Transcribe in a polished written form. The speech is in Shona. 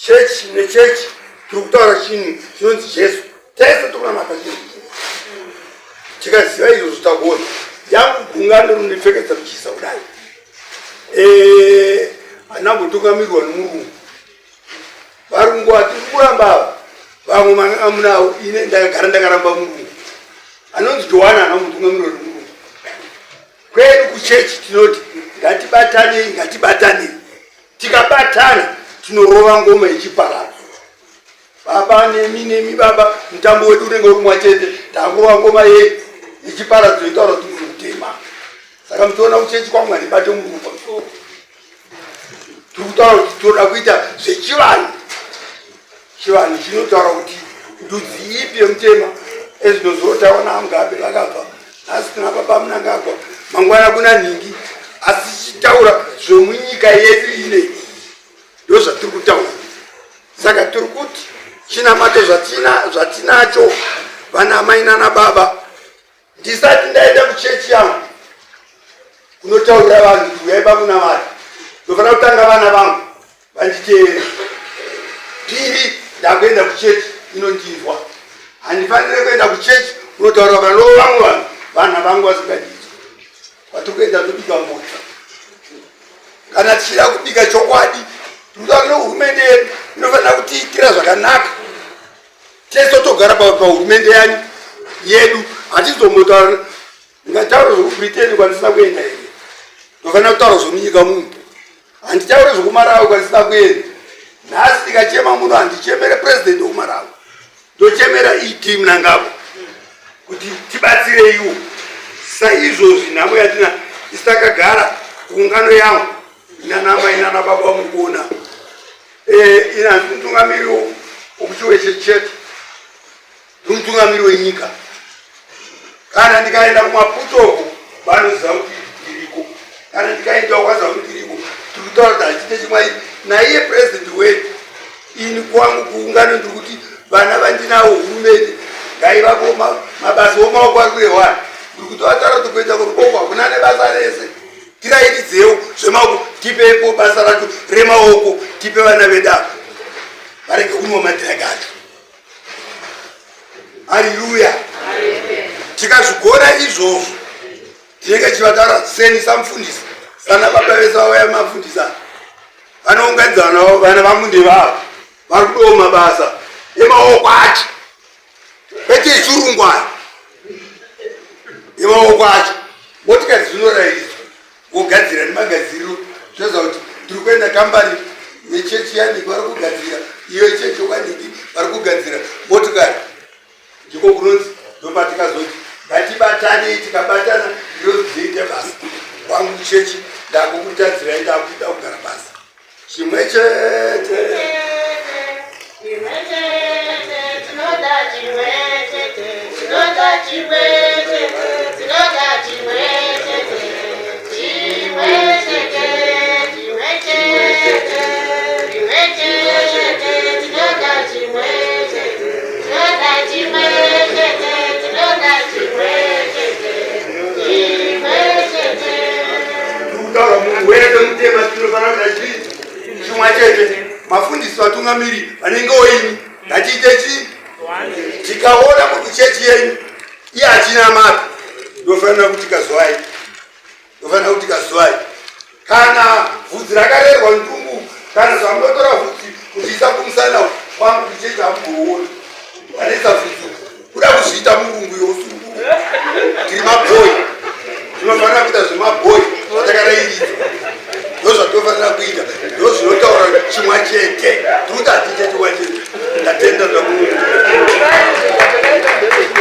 chechi nechechi tiri kutaura chinhu chinonzi Jesu. Tese tokunamata tikaziva izvozvo takuona yangu gungano rinopfekedzwa ruchiisa kudai anambotungamirwa nemurungu vari kunguva tiri kuramba vamwe mangamunavo ine ndakagara ndakaramba murungu anonzi Johana anambotungamirwa nemurungu. Kwedu kuchechi tinoti ngatibatanei tikabatana tinorova ngoma yechiparadzwa. Baba nemi baba mutambo wedu unenge uri mumwe chete takurova ngoma yechiparadzwa itaura kuti mutema. Saka mutoona kuchechi kwamwari bate murungu pamusoro tiri kutaura kuti tinoda kuita zvechivanhu. Chivanhu chinotaura kuti ndudzi ipi yemutema ezvinozotaona amugabe vakabva asi kuna baba munangagwa mangwana kuna nhingi asi chichitaura zvemunyika yedu inei ndo zvatiri kutaura. Saka tiri kuti chinamato zvatinacho vana mai nana baba. Ndisati ndaenda kuchechi yangu kunotaurira vanhu kuti uyai pakunamata ndofanira kutanga vana vangu vanditeere. Piri ndakuenda kuchechi inondinzwa. Handifanire kuenda kuchechi unotaura vanoo vamwe vanhu vana vangu vasingadidzwa. Kwatiri kuenda tobika mota kana tichida kubika chokwadi tinoda kuno hurumende yedu inofanira kutiitira zvakanaka. Tese togara pahurumende yanyu yedu hatizombotaura ngataura zvekuBritain kwanisina kuenda here. Ndofanira kutaura zvemunyika muno. Handitaure zvekuMarawi kwanisina kuenda. Nhasi ndikachema muno handichemere president weMarawi ndochemera iti Mnangagwa kuti tibatsireiwo. Saizvozvi nhamo yatina isitakagara kuungano yangu nanamai nanababa mukuona inanzi mutungamiri wekuchiweshe chete nomutungamiri wenyika. Kana ndikaenda kumaputoko vanoziva kuti ndiriko. Kana ndikaenda kwakaziva kuti ndiriko tiri kutaura kuti hachite chimwai naiye president wedu. Ini kwangu kuungano ndiri kuti vana vandinawo hurumende ngaivapo mabasa omaoko ari kurehwana. Ndiri kuti vataura kuti kuenda kuruboka hakuna nebasa rese. Tiraidzewo zvemaoko tipepo basa racho remaoko tipe vana vedu ava varege kunwa madhiragi acho. Haleluya. Tikazvigona izvozvo tinenge chivataura seni samufundisi sana baba vese vauya mafundisa vanounganidza vana vamunde vavo vari kudawo mabasa emaoko acho kwete echirungu ayo emaoko acho. Motikari dzinoraidzwa wogadzira nemagadziriro zvoza kuti tiri kuenda kambani yechechi yaniki vari kugadzira iyo yechechi waniki vari kugadzira motikari. Ndiko kunonzi ndopatikazoti ngatibatanei. Tikabatana ndozvizoita basa. Kwangu chechi ndakukutadzirai ndakuita kugara basa chimwe chete. Mafundisi vatungamiri vanenge wenyu ngatiite chii? Tikaona kuti chechi yenyu iye hachina mata ndofanira kuti tikazwai. Ndofanira kuti tikazwai. Kana vhudzi rakarerwa ndungu kana zvamunotora vhudzi kuchiisa kumusana kwangu kuchechi hamugouona. Vanesa vhudzi kuda kuzviita murungu yosungu. Tiri mabhoyi. Tinofanira kuita zvemabhoyi zvatakarairidzwa. Ndozvatofanira kuita. Ndozvinotaura chimwe chete.